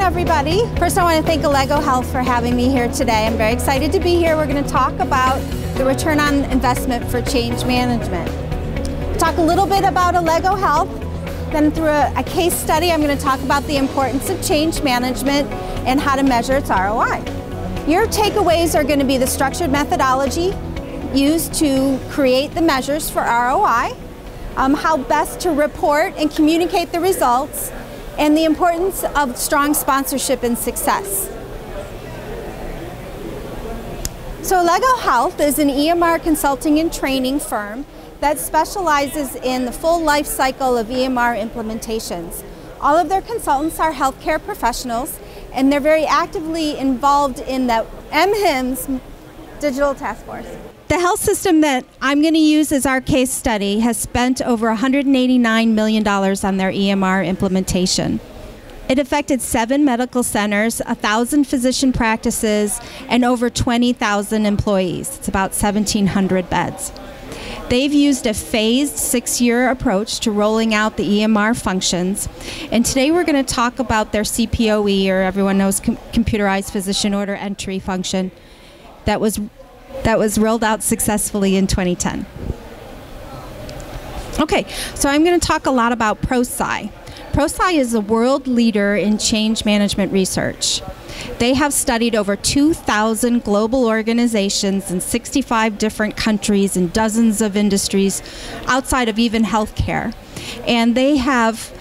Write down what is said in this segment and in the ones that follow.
everybody. First, I want to thank Alego Health for having me here today. I'm very excited to be here. We're going to talk about the return on investment for change management. Talk a little bit about Alego Health. Then through a case study, I'm going to talk about the importance of change management and how to measure its ROI. Your takeaways are going to be the structured methodology used to create the measures for ROI, how best to report and communicate the results, and the importance of strong sponsorship and success. So Alego Health is an EMR consulting and training firm that specializes in the full life cycle of EMR implementations. All of their consultants are healthcare professionals, and they're very actively involved in the MHIMSS Digital Task Force. The health system that I'm going to use as our case study has spent over $189 million on their EMR implementation. It affected 7 medical centers, 1,000 physician practices, and over 20,000 employees. It's about 1,700 beds. They've used a phased 6-year approach to rolling out the EMR functions. And today we're going to talk about their CPOE, or everyone knows computerized physician order entry function, that was rolled out successfully in 2010. Okay, so I'm going to talk a lot about ProSci. ProSci is a world leader in change management research. They have studied over 2,000 global organizations in 65 different countries and dozens of industries outside of even healthcare. And they have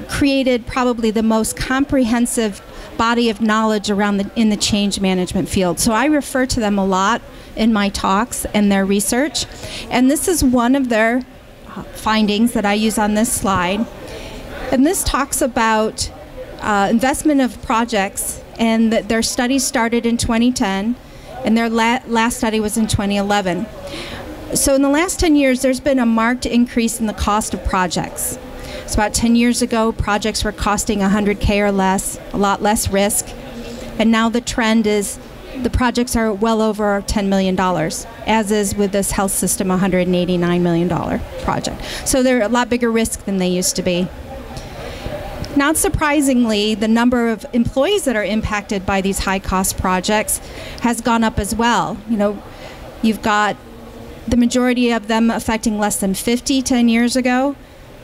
created probably the most comprehensive body of knowledge around in the change management field. So I refer to them a lot in my talks and their research. And this is one of their findings that I use on this slide. And this talks about investment of projects, and that their study started in 2010, and their last study was in 2011. So in the last 10 years, there's been a marked increase in the cost of projects. So about 10 years ago, projects were costing $100K or less, a lot less risk. And now the trend is the projects are well over $10 million, as is with this health system $189 million project. So they're a lot bigger risk than they used to be. Not surprisingly, the number of employees that are impacted by these high-cost projects has gone up as well. You know, you've got the majority of them affecting less than 50 10 years ago,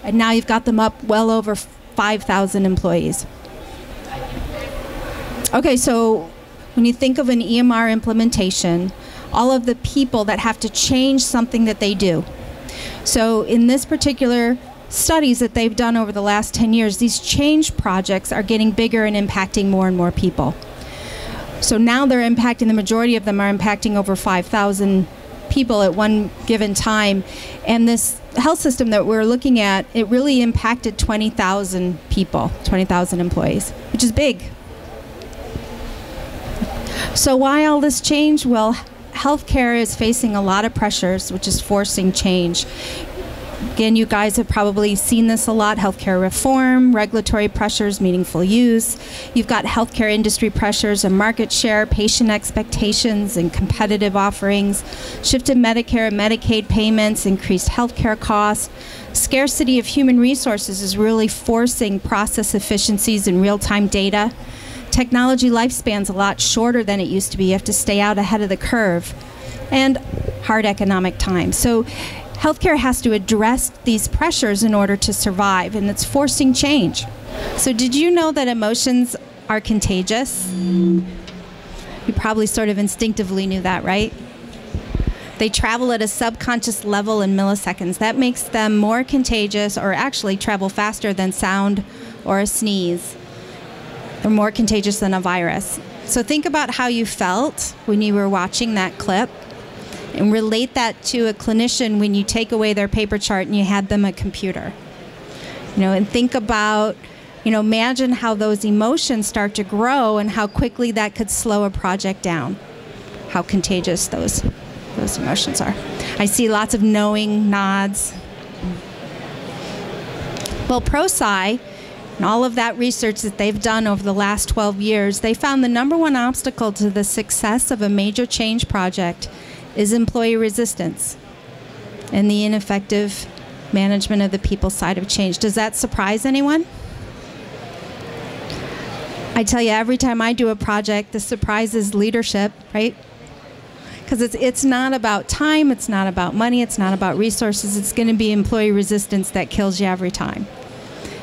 and now you've got them up well over 5,000 employees. Okay, so when you think of an EMR implementation, all of the people that have to change something that they do. So in this particular studies that they've done over the last 10 years, these change projects are getting bigger and impacting more and more people. So now they're impacting, the majority of them are impacting over 5,000 people at one given time. And this health system that we're looking at, it really impacted 20,000 people, 20,000 employees, which is big. So why all this change? Well, healthcare is facing a lot of pressures, which is forcing change. Again, you guys have probably seen this a lot: healthcare reform, regulatory pressures, meaningful use. You've got healthcare industry pressures and market share, patient expectations and competitive offerings, shift in Medicare and Medicaid payments, increased healthcare costs. Scarcity of human resources is really forcing process efficiencies and real-time data. Technology lifespan's a lot shorter than it used to be. You have to stay out ahead of the curve. And hard economic times. So healthcare has to address these pressures in order to survive, and it's forcing change. So did you know that emotions are contagious? You probably sort of instinctively knew that, right? They travel at a subconscious level in milliseconds. That makes them more contagious, or actually travel faster than sound or a sneeze. They're more contagious than a virus. So think about how you felt when you were watching that clip, and relate that to a clinician when you take away their paper chart and you hand them a computer. You know, and think about, you know, imagine how those emotions start to grow and how quickly that could slow a project down. How contagious those emotions are. I see lots of knowing nods. Well, ProSci and all of that research that they've done over the last 12 years, they found the #1 obstacle to the success of a major change project is employee resistance and the ineffective management of the people side of change. Does that surprise anyone? I tell you, every time I do a project, the surprise is leadership, right? Because it's not about time, it's not about money, it's not about resources. It's going to be employee resistance that kills you every time.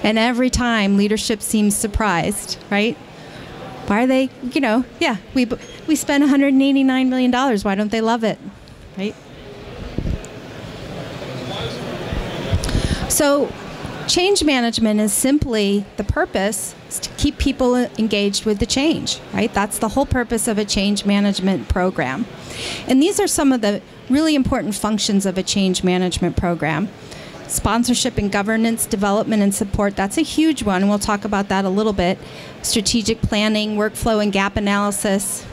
And every time, leadership seems surprised, right? Why are they, yeah, we spend $189 million. Why don't they love it, right? So change management is simply, the purpose is to keep people engaged with the change, right? That's the whole purpose of a change management program. And these are some of the really important functions of a change management program. Sponsorship and governance, development and support, that's a huge one, and we'll talk about that a little bit. Strategic planning, workflow and gap analysis,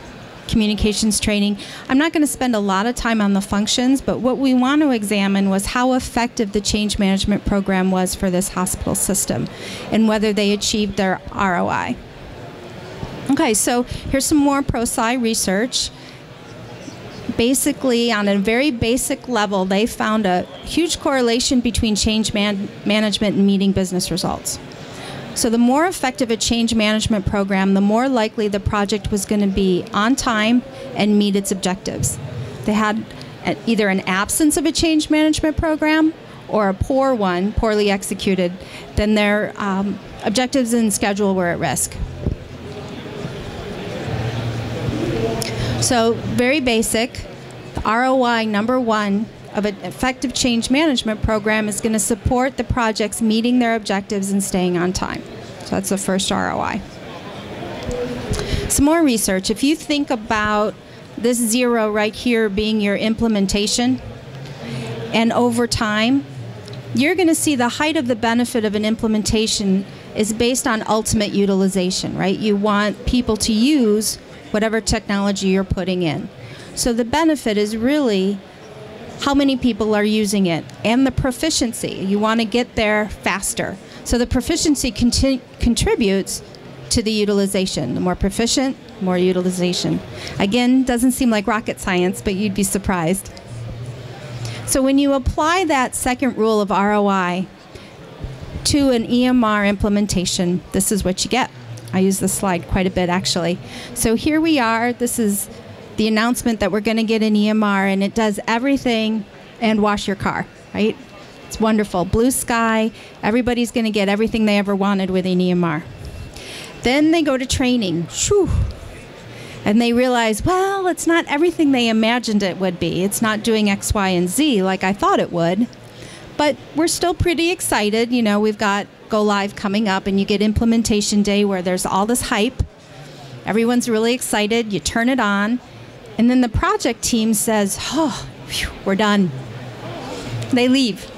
communications training. I'm not going to spend a lot of time on the functions, but what we want to examine was how effective the change management program was for this hospital system and whether they achieved their ROI. Okay, so here's some more ProSci research. Basically, on a very basic level, they found a huge correlation between change management and meeting business results. So the more effective a change management program, the more likely the project was going to be on time and meet its objectives. They had either an absence of a change management program or a poor one, poorly executed, then their objectives and schedule were at risk. So very basic, the ROI number one of an effective change management program is going to support the projects meeting their objectives and staying on time. So that's the first ROI. Some more research. If you think about this 0 right here being your implementation, and over time, you're going to see the height of the benefit of an implementation is based on ultimate utilization, right? You want people to use whatever technology you're putting in. So the benefit is really how many people are using it and the proficiency. You want to get there faster. So the proficiency contributes to the utilization. The more proficient, more utilization. Again, doesn't seem like rocket science, but you'd be surprised. So when you apply that second rule of ROI to an EMR implementation, this is what you get. I use this slide quite a bit, actually. So here we are. This is the announcement that we're going to get an EMR, and it does everything and wash your car, right? It's wonderful. Blue sky. Everybody's going to get everything they ever wanted with an EMR. Then they go to training. Whew. And they realize, well, it's not everything they imagined it would be. It's not doing X, Y, and Z like I thought it would. But we're still pretty excited. You know, we've got go live coming up, and you get implementation day where there's all this hype. Everyone's really excited. You turn it on. And then the project team says, oh, phew, we're done. They leave,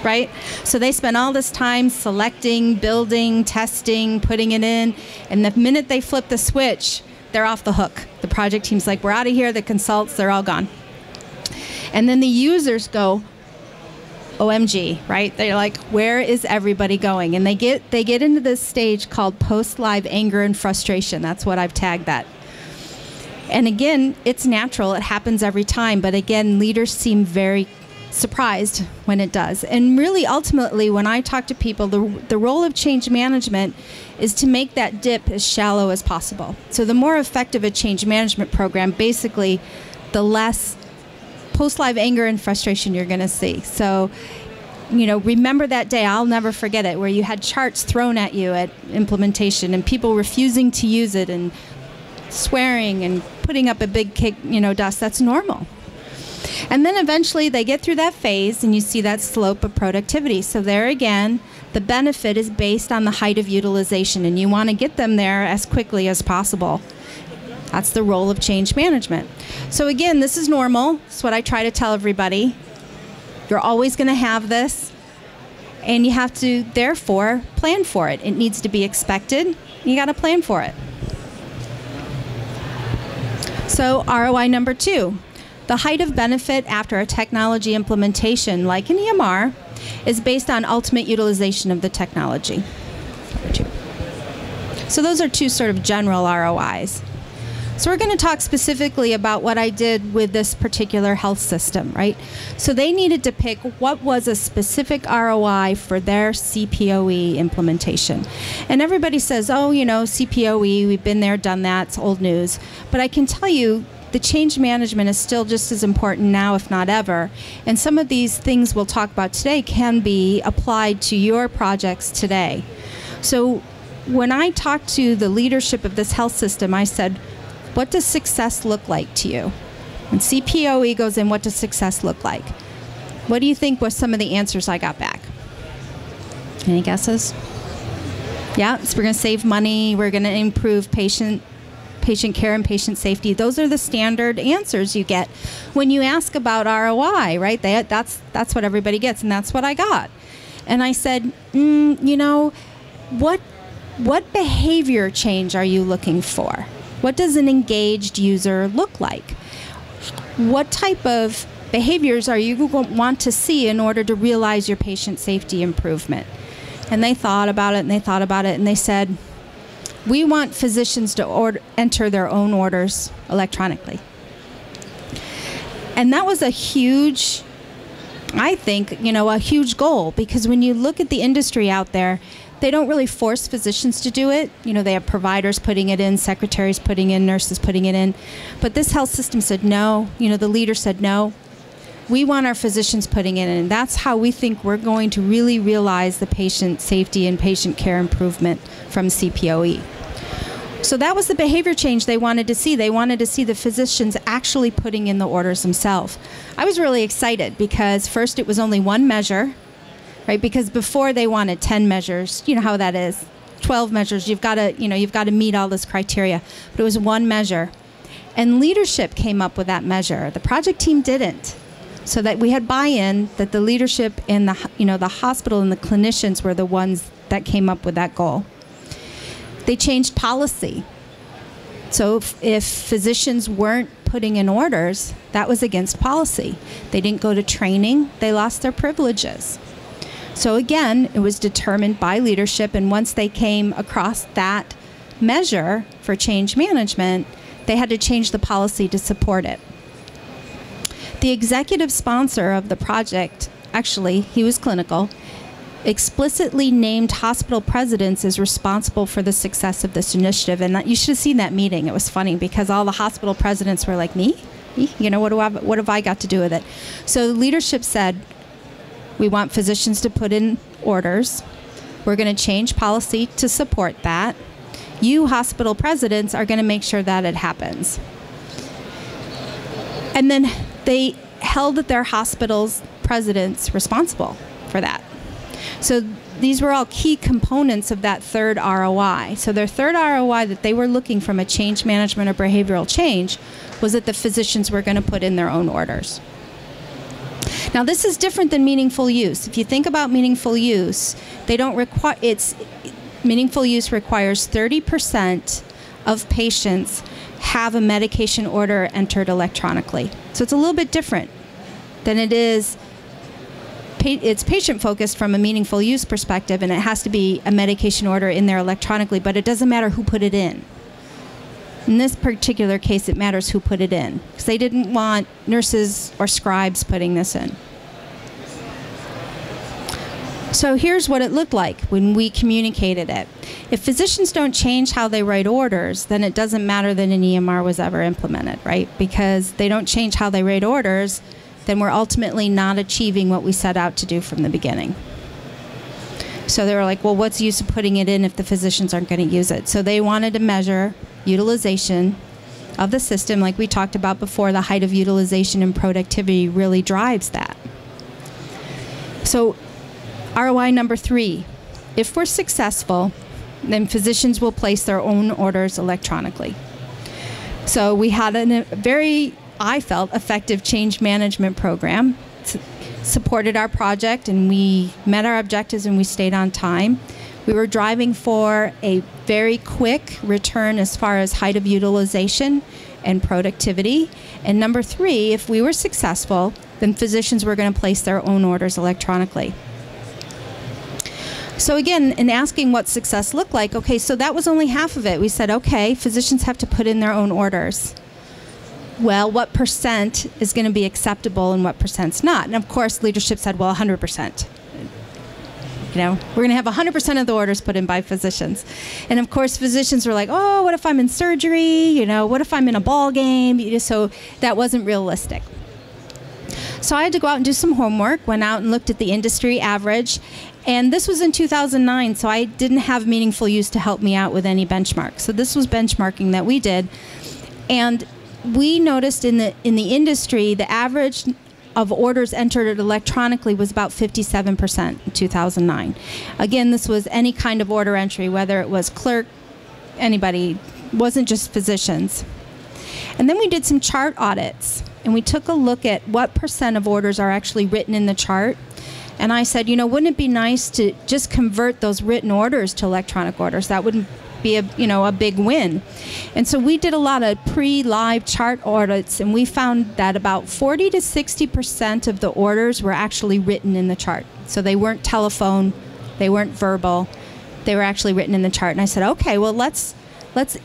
right? So they spend all this time selecting, building, testing, putting it in. And the minute they flip the switch, they're off the hook. The project team's like, we're out of here. The consults, they're all gone. And then the users go, OMG, right? They're like, where is everybody going? And they get into this stage called post-live anger and frustration. That's what I've tagged that. And again, it's natural. It happens every time. But again, leaders seem very surprised when it does. And really, ultimately, when I talk to people, the role of change management is to make that dip as shallow as possible. So the more effective a change management program, basically, the less post-live anger and frustration you're going to see. So, you know, remember that day, I'll never forget it, where you had charts thrown at you at implementation and people refusing to use it and swearing and putting up a big cake, dust. That's normal. And then eventually they get through that phase and you see that slope of productivity. So there again, the benefit is based on the height of utilization, and you want to get them there as quickly as possible. That's the role of change management. So again, this is normal. It's what I try to tell everybody. You're always going to have this, and you have to, therefore, plan for it. It needs to be expected. You got to plan for it. So ROI number 2. The height of benefit after a technology implementation, like an EMR, is based on ultimate utilization of the technology. So those are two sort of general ROIs. So we're going to talk specifically about what I did with this particular health system, right? So they needed to pick what was a specific ROI for their CPOE implementation. And everybody says, oh, you know, CPOE, we've been there, done that, it's old news. But I can tell you, the change management is still just as important now, if not ever. And some of these things we'll talk about today can be applied to your projects today. So when I talked to the leadership of this health system, I said, what does success look like to you? When CPOE goes in, what does success look like? What do you think was some of the answers I got back? Any guesses? Yeah, so we're going to save money, we're going to improve patient care and patient safety. Those are the standard answers you get when you ask about ROI, right? That's what everybody gets, and that's what I got. And I said, you know, what behavior change are you looking for? What does an engaged user look like? What type of behaviors are you going to want to see in order to realize your patient safety improvement? And they thought about it, and they thought about it, and they said, we want physicians to enter their own orders electronically. And that was a huge, I think, you know, a huge goal, because when you look at the industry out there, they don't really force physicians to do it. You know, they have providers putting it in, secretaries putting in, nurses putting it in. But this health system said no. You know, the leader said no. We want our physicians putting it in. And that's how we think we're going to really realize the patient safety and patient care improvement from CPOE. So that was the behavior change they wanted to see. They wanted to see the physicians actually putting in the orders themselves. I was really excited because first it was only one measure, right? Because before they wanted 10 measures. You know how that is. 12 measures. You've got to meet all this criteria. But it was one measure. And leadership came up with that measure. The project team didn't. So that we had buy-in, that the leadership and the hospital and the clinicians were the ones that came up with that goal. They changed policy. So if physicians weren't putting in orders, that was against policy. They didn't go to training. They lost their privileges. So again, it was determined by leadership, and once they came across that measure for change management, they had to change the policy to support it. The executive sponsor of the project, actually, he was clinical, explicitly named hospital presidents as responsible for the success of this initiative. And you should have seen that meeting. It was funny because all the hospital presidents were like, me? You know, what have I got to do with it? So leadership said, we want physicians to put in orders. We're going to change policy to support that. You hospital presidents are going to make sure that it happens. And then they held their hospitals' presidents responsible for that. So these were all key components of that third ROI. So their third ROI that they were looking from a change management or behavioral change was that the physicians were going to put in their own orders. Now this is different than meaningful use. If you think about meaningful use, they don't require, meaningful use requires 30% of patients have a medication order entered electronically. So it's a little bit different than it is. It's patient-focused from a meaningful use perspective, and it has to be a medication order in there electronically, but it doesn't matter who put it in. In this particular case, it matters who put it in, because they didn't want nurses or scribes putting this in. So here's what it looked like when we communicated it. If physicians don't change how they write orders, then it doesn't matter that an EMR was ever implemented, right? Because they don't change how they write orders, then we're ultimately not achieving what we set out to do from the beginning. So they were like, well, what's the use of putting it in if the physicians aren't going to use it? So they wanted to measure utilization of the system. Like we talked about before, the height of utilization and productivity really drives that. So ROI number 3, if we're successful, then physicians will place their own orders electronically. So we had a very, I felt, effective change management program. Supported our project, and we met our objectives, and we stayed on time. We were driving for a very quick return as far as height of utilization and productivity. And number 3, if we were successful, then physicians were going to place their own orders electronically. So again, in asking what success looked like, okay, so that was only half of it. We said, okay, physicians have to put in their own orders. Well, what percent is going to be acceptable and what percent's not? And of course, leadership said, well, 100%. You know, we're going to have 100% of the orders put in by physicians. And of course, physicians were like, oh, what if I'm in surgery? You know, what if I'm in a ball game? So that wasn't realistic. So I had to go out and do some homework, went out and looked at the industry average. And this was in 2009, so I didn't have meaningful use to help me out with any benchmark. So this was benchmarking that we did. And we noticed in the industry, the average of orders entered electronically was about 57% in 2009. Again, this was any kind of order entry, whether it was clerk, anybody, wasn't just physicians. And then we did some chart audits, and we took a look at what percent of orders are actually written in the chart. And I said, you know, wouldn't it be nice to just convert those written orders to electronic orders? That wouldn't be a big win. And so we did a lot of pre-live chart audits, and we found that about 40 to 60% of the orders were actually written in the chart. So they weren't telephone, they weren't verbal, they were actually written in the chart. And I said, okay, well, let's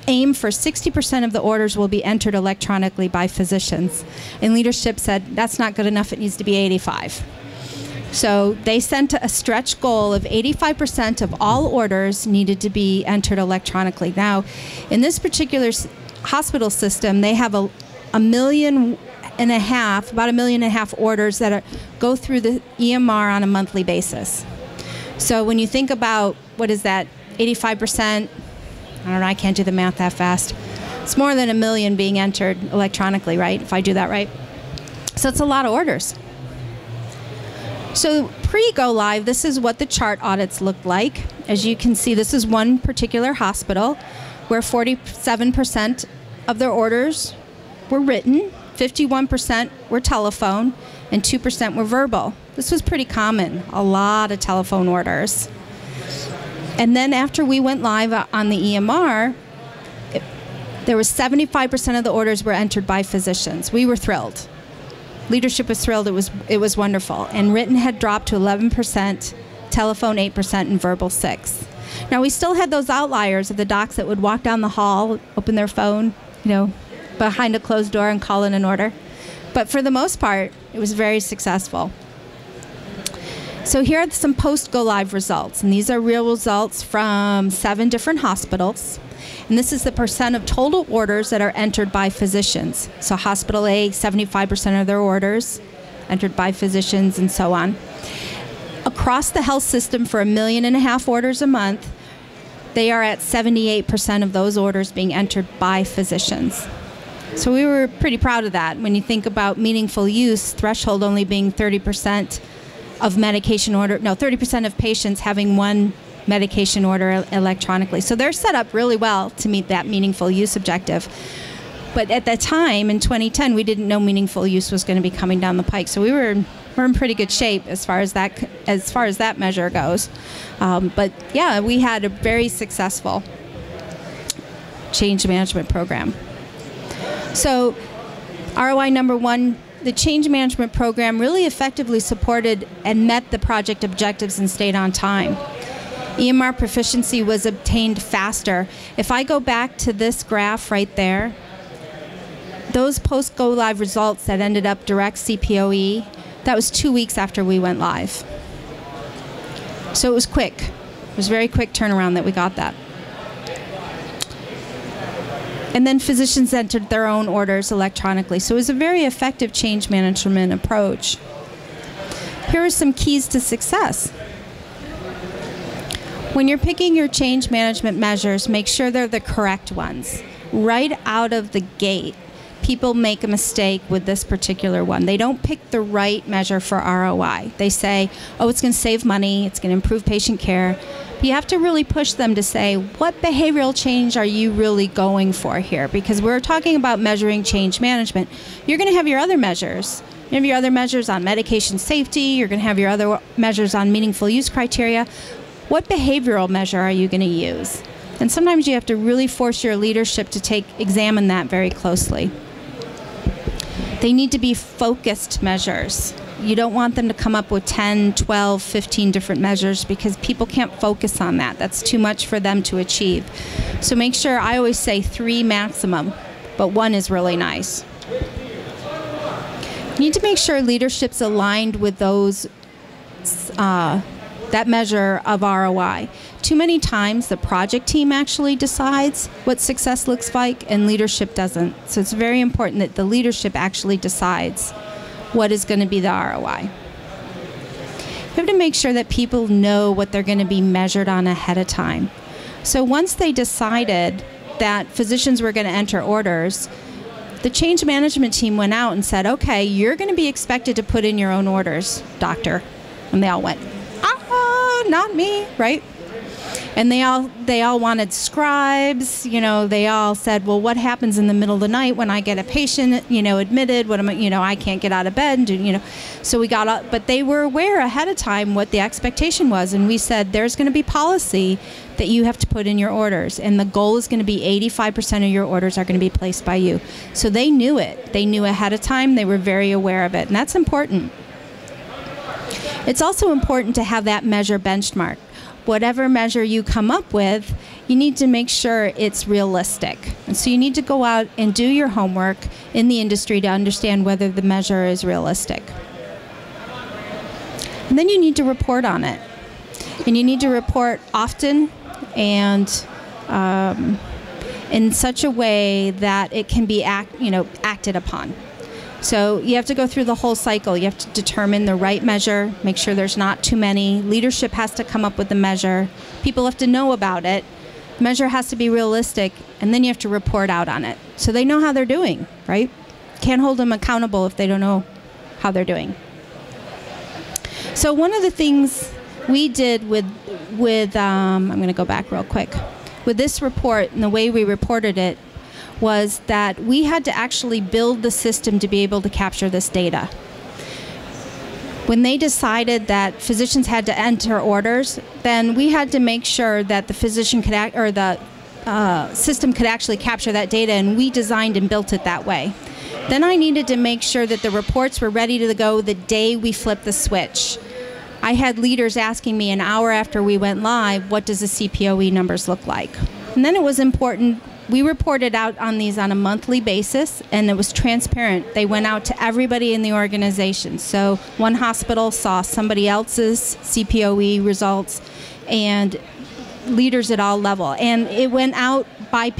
aim for 60% of the orders will be entered electronically by physicians. And leadership said, that's not good enough, it needs to be 85. So they sent a stretch goal of 85% of all orders needed to be entered electronically. Now, in this particular hospital system, they have about 1.5 million orders that go through the EMR on a monthly basis. So when you think about, what is that, 85%, I don't know, I can't do the math that fast. It's more than 1 million being entered electronically, right? If I do that right. So it's a lot of orders. So pre-go live, this is what the chart audits looked like. As you can see, this is one particular hospital where 47% of their orders were written, 51% were telephone, and 2% were verbal. This was pretty common, a lot of telephone orders. And then after we went live on the EMR, there was 75% of the orders were entered by physicians. We were thrilled. Leadership was thrilled. It was wonderful. And written had dropped to 11%, telephone 8%, and verbal 6%. Now we still had those outliers of the docs that would walk down the hall, open their phone, you know, behind a closed door and call in an order. But for the most part, it was very successful. So here are some post-go-live results. And these are real results from 7 different hospitals. And this is the percent of total orders that are entered by physicians. So Hospital A, 75% of their orders entered by physicians, and so on. Across the health system, for 1.5 million orders a month, they are at 78% of those orders being entered by physicians. So we were pretty proud of that. When you think about meaningful use, threshold only being 30% of medication order, no, 30% of patients having one medication order electronically. So they're set up really well to meet that meaningful use objective. But at that time, in 2010, we didn't know meaningful use was going to be coming down the pike. So we're in pretty good shape as far as that measure goes. But yeah, we had a very successful change management program. So ROI number 1, the change management program really effectively supported and met the project objectives and stayed on time. EMR proficiency was obtained faster. If I go back to this graph right there, those post-go-live results that ended up direct CPOE, that was 2 weeks after we went live. So it was quick. It was a very quick turnaround that we got that. And then physicians entered their own orders electronically. So it was a very effective change management approach. Here are some keys to success. When you're picking your change management measures, make sure they're the correct ones. Right out of the gate, people make a mistake with this particular one. They don't pick the right measure for ROI. They say, oh, it's going to save money, it's going to improve patient care. But you have to really push them to say, what behavioral change are you really going for here? Because we're talking about measuring change management. You're going to have your other measures. You have your other measures on medication safety. You're going to have your other measures on meaningful use criteria. What behavioral measure are you going to use? And sometimes you have to really force your leadership to examine that very closely. They need to be focused measures. You don't want them to come up with 10, 12, 15 different measures because people can't focus on that. That's too much for them to achieve. So make sure, I always say 3 maximum, but 1 is really nice. You need to make sure leadership's aligned with those that measure of ROI. Too many times the project team actually decides what success looks like and leadership doesn't. So it's very important that the leadership actually decides what is going to be the ROI. You have to make sure that people know what they're going to be measured on ahead of time. So once they decided that physicians were going to enter orders, the change management team went out and said, okay, you're going to be expected to put in your own orders, doctor. And they all went, not me, right? And they all wanted scribes. You know, they all said, well, what happens in the middle of the night when I get a patient, you know, admitted? What am I, you know, I can't get out of bed. And, you know, so we got up, but they were aware ahead of time what the expectation was. And we said, there's going to be policy that you have to put in your orders. And the goal is going to be 85% of your orders are going to be placed by you. So they knew it. They knew ahead of time. They were very aware of it. And that's important. It's also important to have that measure benchmarked. Whatever measure you come up with, you need to make sure it's realistic. And so you need to go out and do your homework in the industry to understand whether the measure is realistic. And then you need to report on it. And you need to report often and in such a way that it can be acted upon. So you have to go through the whole cycle. You have to determine the right measure, make sure there's not too many. Leadership has to come up with the measure. People have to know about it. The measure has to be realistic, and then you have to report out on it. So they know how they're doing, right? Can't hold them accountable if they don't know how they're doing. So one of the things we did with I'm going to go back real quick. With this report and the way we reported it, was that we had to actually build the system to be able to capture this data. When they decided that physicians had to enter orders, then we had to make sure that the physician could the system could actually capture that data, and we designed and built it that way. Then I needed to make sure that the reports were ready to go the day we flipped the switch. I had leaders asking me an hour after we went live, what does the CPOE numbers look like? And then it was important. We reported out on these on a monthly basis, and it was transparent. They went out to everybody in the organization. So one hospital saw somebody else's CPOE results, and leaders at all levels. And it went out by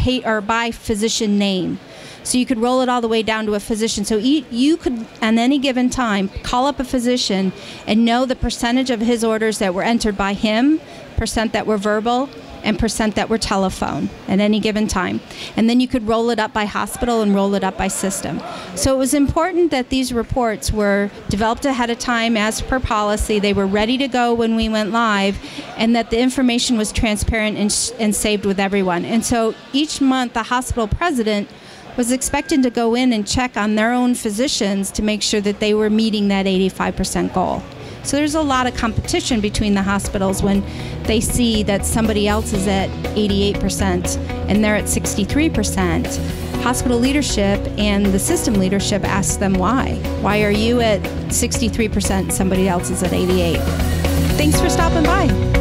by physician name. So you could roll it all the way down to a physician. So you could, at any given time, call up a physician and know the percentage of his orders that were entered by him, percent that were verbal, and percent that were telephone at any given time. And then you could roll it up by hospital and roll it up by system. So it was important that these reports were developed ahead of time as per policy. They were ready to go when we went live, and that the information was transparent and saved with everyone. And so each month the hospital president was expected to go in and check on their own physicians to make sure that they were meeting that 85% goal. So there's a lot of competition between the hospitals when they see that somebody else is at 88% and they're at 63%. Hospital leadership and the system leadership asks them why. Why are you at 63%, somebody else is at 88%? Thanks for stopping by.